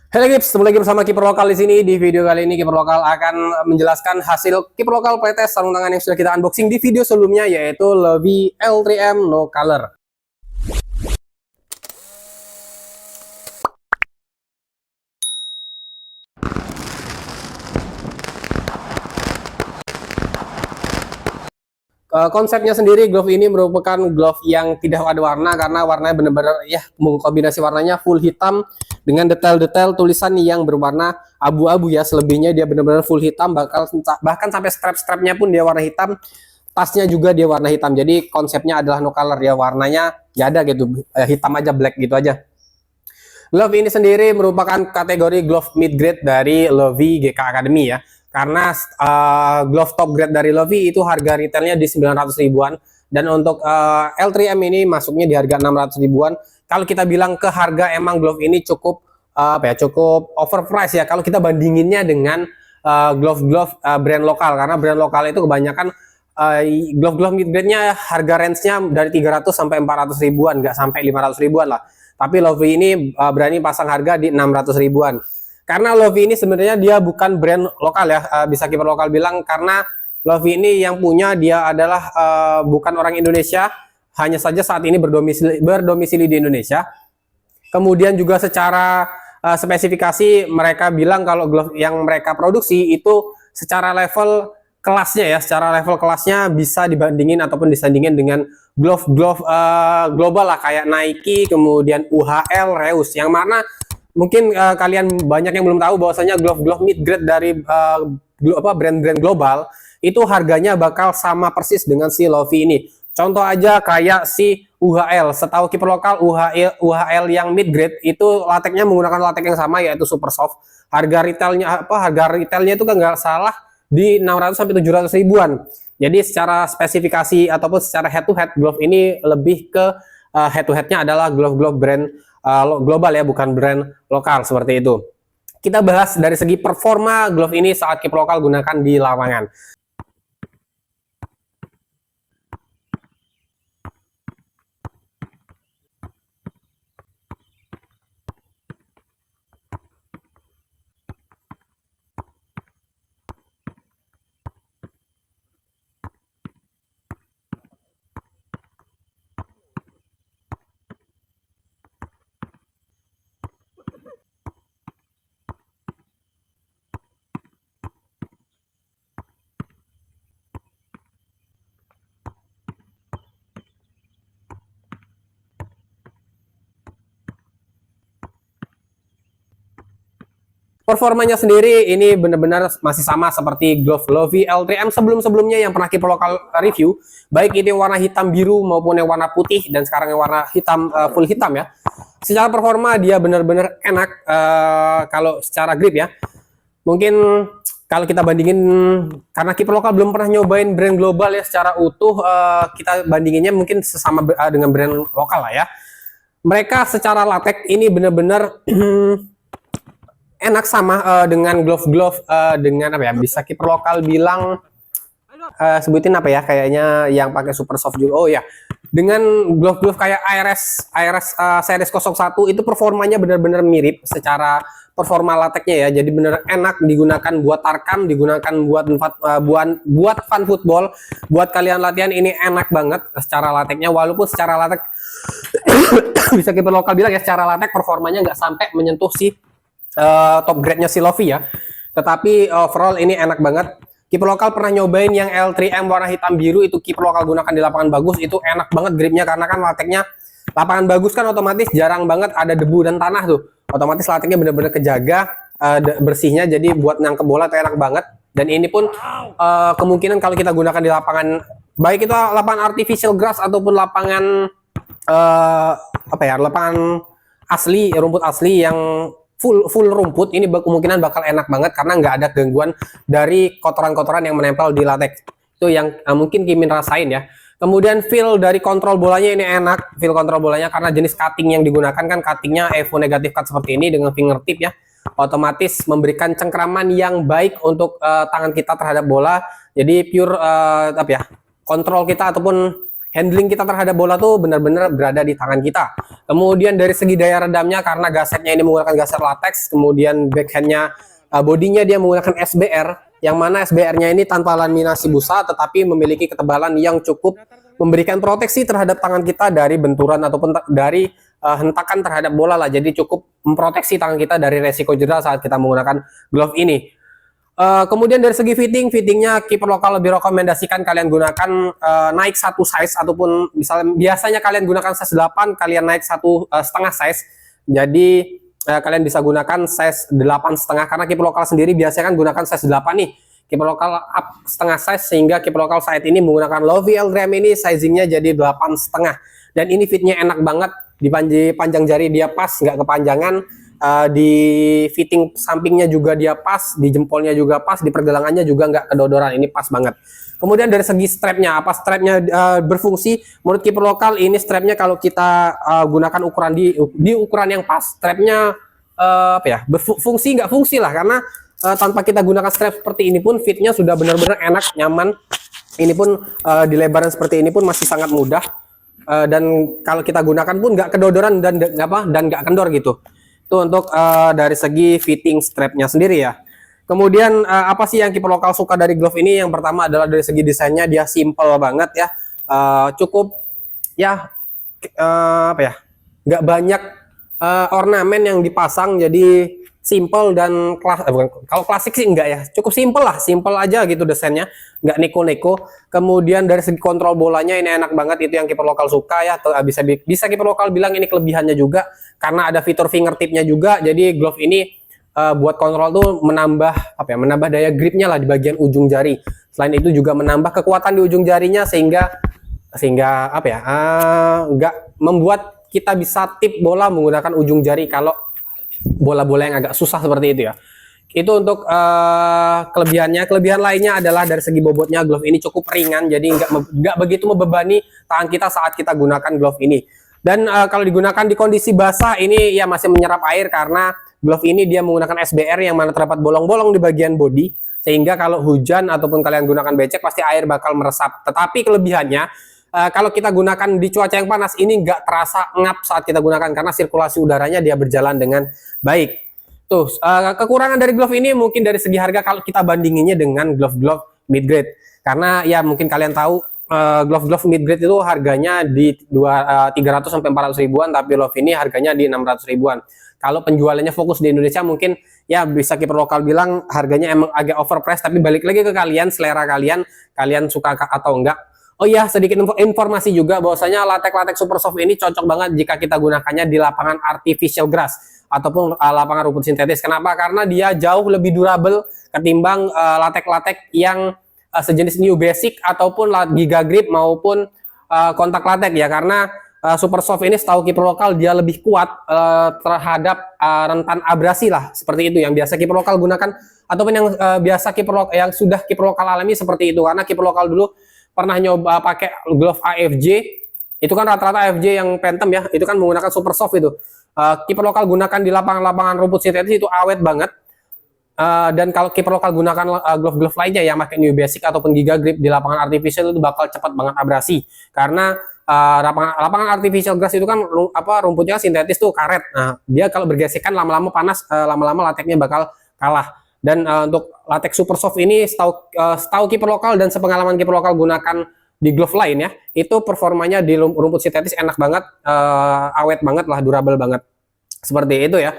Halo Gips, ketemu lagi bersama Kiper Lokal di sini. Di video kali ini Kiper Lokal akan menjelaskan hasil Kiper Lokal playtest sarung tangan yang sudah kita unboxing di video sebelumnya, yaitu Lovie L3M No Color. Konsepnya sendiri, glove ini merupakan glove yang tidak ada warna karena warnanya benar-benar ya, kombinasi warnanya full hitam dengan detail-detail tulisan yang berwarna abu-abu ya. Selebihnya dia benar-benar full hitam, bahkan sampai strap-strapnya pun dia warna hitam, tasnya juga dia warna hitam. Jadi konsepnya adalah no color ya, warnanya ya ada gitu, hitam aja, black gitu aja. Glove ini sendiri merupakan kategori glove mid grade dari Lovie GK Academy ya. Karena glove top grade dari Lovie itu harga retailnya di 900 ribuan, dan untuk L3M ini masuknya di harga 600 ribuan. Kalau kita bilang ke harga, emang glove ini cukup cukup overpriced ya kalau kita bandinginnya dengan glove-glove brand lokal, karena brand lokal itu kebanyakan glove-glove mid grade-nya harga range-nya dari 300 sampai 400 ribuan, nggak sampai 500 ribuan lah. Tapi Lovie ini berani pasang harga di 600 ribuan. Karena Lovie ini sebenarnya dia bukan brand lokal ya, bisa Kiper Lokal bilang, karena Lovie ini yang punya dia adalah bukan orang Indonesia, hanya saja saat ini berdomisili di Indonesia. Kemudian juga secara spesifikasi mereka bilang kalau glove yang mereka produksi itu secara level kelasnya ya, secara level kelasnya bisa dibandingin ataupun disandingin dengan glove-glove global lah, kayak Nike, kemudian UHL, Reus, yang mana mungkin kalian banyak yang belum tahu bahwasanya glove-glove mid grade dari brand-brand global itu harganya bakal sama persis dengan si Lovie ini. Contoh aja kayak si UHL, setahu Kiper Lokal UHL yang mid grade itu lateknya menggunakan latek yang sama, yaitu super soft. Harga retailnya itu kan nggak salah di 600 sampai 700 ribuan. Jadi secara spesifikasi ataupun secara head to head, glove ini lebih ke head to headnya adalah glove-glove brand global ya, bukan brand lokal seperti itu. Kita bahas dari segi performa glove ini saat Kiper Lokal gunakan di lapangan. Performanya sendiri ini benar-benar masih sama seperti glove Lovie L3M sebelum-sebelumnya yang pernah Kiper Lokal review, baik ini warna hitam biru maupun yang warna putih, dan sekarang yang warna hitam full hitam ya. Secara performa dia benar-benar enak kalau secara grip ya. Mungkin kalau kita bandingin, karena Kiper Lokal belum pernah nyobain brand global ya secara utuh, kita bandinginnya mungkin sesama dengan brand lokal lah ya. Mereka secara latex ini benar-benar enak, sama dengan glove-glove dengan apa ya, bisa Kiper Lokal bilang sebutin apa ya, kayaknya yang pakai super soft juga. Oh ya, dengan glove-glove kayak IRS series 01 itu performanya benar-benar mirip secara performa lateknya ya. Jadi bener enak digunakan buat tarkam, digunakan buat fun football, buat kalian latihan ini enak banget secara lateknya. Walaupun secara latek bisa Kiper Lokal bilang ya, secara latek performanya nggak sampai menyentuh si top grade-nya si Lovie ya. Tetapi overall ini enak banget. Kiper Lokal pernah nyobain yang L3M warna hitam biru, itu Kiper Lokal gunakan di lapangan bagus, itu enak banget gripnya, karena kan lateknya lapangan bagus kan otomatis jarang banget ada debu dan tanah tuh. Otomatis lateknya benar-benar kejaga bersihnya, jadi buat nangkep bola tuh enak banget. Dan ini pun kemungkinan kalau kita gunakan di lapangan, baik itu lapangan artificial grass ataupun lapangan lapangan asli, rumput asli yang full rumput, ini kemungkinan bakal enak banget karena nggak ada gangguan dari kotoran-kotoran yang menempel di latex. Itu yang mungkin Kimin rasain ya. Kemudian feel dari kontrol bolanya ini enak, feel kontrol bolanya karena jenis cutting yang digunakan kan cuttingnya Evo negatif cut seperti ini dengan fingertip ya. Otomatis memberikan cengkraman yang baik untuk tangan kita terhadap bola. Jadi pure kontrol kita ataupun handling kita terhadap bola tuh benar-benar berada di tangan kita. Kemudian dari segi daya redamnya, karena gasetnya ini menggunakan gaset latex, kemudian backhandnya, bodinya dia menggunakan SBR, yang mana SBR-nya ini tanpa laminasi busa tetapi memiliki ketebalan yang cukup memberikan proteksi terhadap tangan kita dari benturan ataupun dari hentakan terhadap bola lah. Jadi cukup memproteksi tangan kita dari resiko cedera saat kita menggunakan glove ini. Kemudian dari segi fittingnya Keeper Lokal lebih rekomendasikan kalian gunakan naik satu size, ataupun misalnya biasanya kalian gunakan size 8, kalian naik satu setengah size. Jadi kalian bisa gunakan size 8,5, karena Keeper Lokal sendiri biasanya kan gunakan size 8 nih. Keeper Lokal up setengah size, sehingga Keeper Lokal saat ini menggunakan Lovie Eldram ini sizingnya jadi 8,5, dan ini fitnya enak banget. Di panjang jari dia pas, nggak kepanjangan. Di fitting sampingnya juga dia pas, di jempolnya juga pas, di pergelangannya juga nggak kedodoran, ini pas banget. Kemudian dari segi strapnya, apa strapnya berfungsi? Menurut Keeper Lokal ini strapnya kalau kita gunakan ukuran di ukuran yang pas, strapnya apa ya, berfungsi nggak fungsi lah, karena tanpa kita gunakan strap seperti ini pun fitnya sudah benar-benar enak, nyaman. Ini pun di lebaran seperti ini pun masih sangat mudah, dan kalau kita gunakan pun nggak kedodoran dan nggak kendor gitu. Itu untuk dari segi fitting strapnya sendiri ya. Kemudian apa sih yang Keeper Lokal suka dari glove ini? Yang pertama adalah dari segi desainnya, dia simple banget ya. Cukup ya apa ya, nggak banyak ornamen yang dipasang, jadi simple dan kalau klasik sih enggak ya, cukup simple lah, simple aja gitu desainnya, nggak neko-neko. Kemudian dari segi kontrol bolanya ini enak banget, itu yang Keeper Lokal suka ya. Bisa Keeper Lokal bilang ini kelebihannya juga, karena ada fitur fingertipnya juga. Jadi glove ini buat kontrol tuh menambah apa ya, menambah daya gripnya lah di bagian ujung jari. Selain itu juga menambah kekuatan di ujung jarinya, sehingga apa ya, nggak membuat kita bisa tip bola menggunakan ujung jari kalau bola-bola yang agak susah seperti itu ya. Itu untuk kelebihannya. Kelebihan lainnya adalah dari segi bobotnya, glove ini cukup ringan, jadi nggak begitu membebani tangan kita saat kita gunakan glove ini. Dan kalau digunakan di kondisi basah, ini ya masih menyerap air, karena glove ini dia menggunakan SBR yang mana terdapat bolong-bolong di bagian bodi, sehingga kalau hujan ataupun kalian gunakan becek pasti air bakal meresap. Tetapi kelebihannya, kalau kita gunakan di cuaca yang panas, ini nggak terasa ngap saat kita gunakan, karena sirkulasi udaranya dia berjalan dengan baik. Tuh, kekurangan dari glove ini mungkin dari segi harga kalau kita bandinginnya dengan glove-glove mid grade. Karena ya mungkin kalian tahu glove-glove mid grade itu harganya di 300 sampai 400 ribuan, tapi glove ini harganya di 600 ribuan. Kalau penjualannya fokus di Indonesia, mungkin ya bisa Keeper Lokal bilang harganya emang agak overpriced, tapi balik lagi ke kalian, selera kalian suka atau enggak. Oh iya, sedikit informasi juga bahwasanya latex super soft ini cocok banget jika kita gunakannya di lapangan artificial grass ataupun lapangan rumput sintetis. Kenapa? Karena dia jauh lebih durable ketimbang latex yang sejenis New Basic ataupun Giga Grip maupun kontak latex ya. Karena super soft ini setahu Keeper Lokal dia lebih kuat terhadap rentan abrasi lah, seperti itu yang biasa Keeper Lokal gunakan, ataupun yang biasa yang sudah Keeper Lokal alami seperti itu. Karena Keeper Lokal dulu pernah nyoba pakai glove AFJ, itu kan rata-rata AFJ yang Phantom ya, itu kan menggunakan super soft itu. Keeper Lokal gunakan di lapangan rumput sintetis itu awet banget. Dan kalau Keeper Lokal gunakan glove-glove lainnya yang pakai New Basic ataupun Giga Grip di lapangan artificial, itu bakal cepat banget abrasi. Karena lapangan artificial grass itu kan rumputnya sintetis tuh, karet. Nah, dia kalau bergesekan lama-lama panas, lama-lama lateksnya bakal kalah. Dan untuk latex super soft ini setahu Keeper Lokal dan sepengalaman Keeper Lokal gunakan di glove lain ya, itu performanya di rumput sintetis enak banget, awet banget lah, durable banget. Seperti itu ya.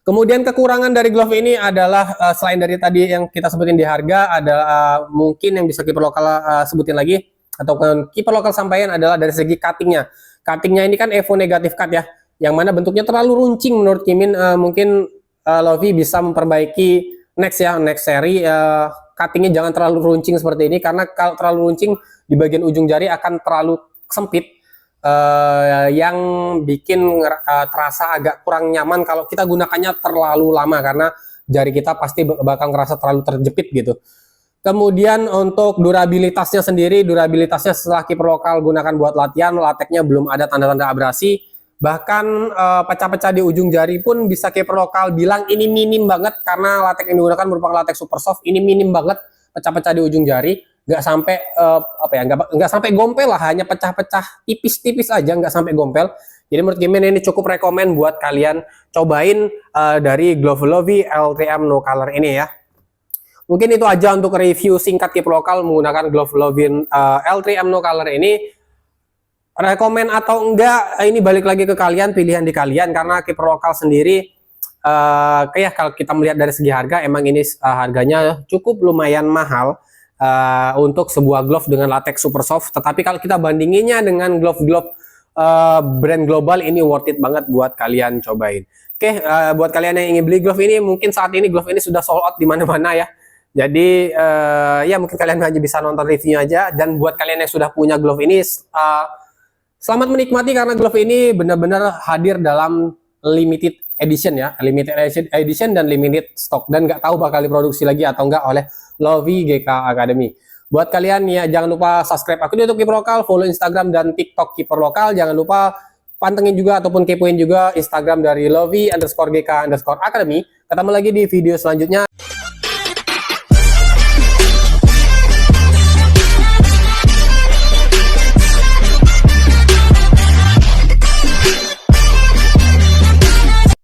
Kemudian kekurangan dari glove ini adalah selain dari tadi yang kita sebutin di harga, ada mungkin yang bisa Keeper Lokal sebutin lagi atau Keeper Lokal sampaikan adalah dari segi cuttingnya. Cuttingnya ini kan Evo negatif cut ya, yang mana bentuknya terlalu runcing menurut Kimin. Mungkin Lovie bisa memperbaiki next seri, cuttingnya jangan terlalu runcing seperti ini, karena kalau terlalu runcing di bagian ujung jari akan terlalu sempit, yang bikin terasa agak kurang nyaman kalau kita gunakannya terlalu lama, karena jari kita pasti bakal ngerasa terlalu terjepit gitu. Kemudian untuk durabilitasnya sendiri, setelah Keeper Lokal gunakan buat latihan, lateksnya belum ada tanda-tanda abrasi. Bahkan pecah-pecah di ujung jari pun bisa Keeper Lokal bilang ini minim banget, karena latex yang digunakan merupakan latex super soft. Ini minim banget pecah-pecah di ujung jari. nggak sampai apa ya, nggak sampai gompel lah, hanya pecah-pecah tipis-tipis aja, nggak sampai gompel. Jadi menurut Gimin ini cukup rekomen buat kalian cobain dari Glove Lovely L3M No Color ini ya. Mungkin itu aja untuk review singkat keeper lokal menggunakan Glove Lovely L3M No Color ini. Rekomen atau enggak, ini balik lagi ke kalian, pilihan di kalian, karena keeper lokal sendiri kayak kalau kita melihat dari segi harga, emang ini harganya cukup lumayan mahal untuk sebuah glove dengan latex super soft. Tetapi kalau kita bandinginnya dengan glove-glove brand global, ini worth it banget buat kalian cobain. Oke, buat kalian yang ingin beli glove ini, mungkin saat ini glove ini sudah sold out di mana-mana ya. Jadi ya mungkin kalian hanya bisa nonton reviewnya aja. Dan buat kalian yang sudah punya glove ini, selamat menikmati, karena glove ini benar-benar hadir dalam limited edition ya, limited edition dan limited stock, dan nggak tahu bakal diproduksi lagi atau enggak oleh Lovely GK Academy. Buat kalian ya, jangan lupa subscribe aku di YouTube Keeper Lokal, follow Instagram dan TikTok Keeper Lokal. Jangan lupa pantengin juga ataupun kepoin juga Instagram dari Lovely_GK_Academy. Ketemu lagi di video selanjutnya.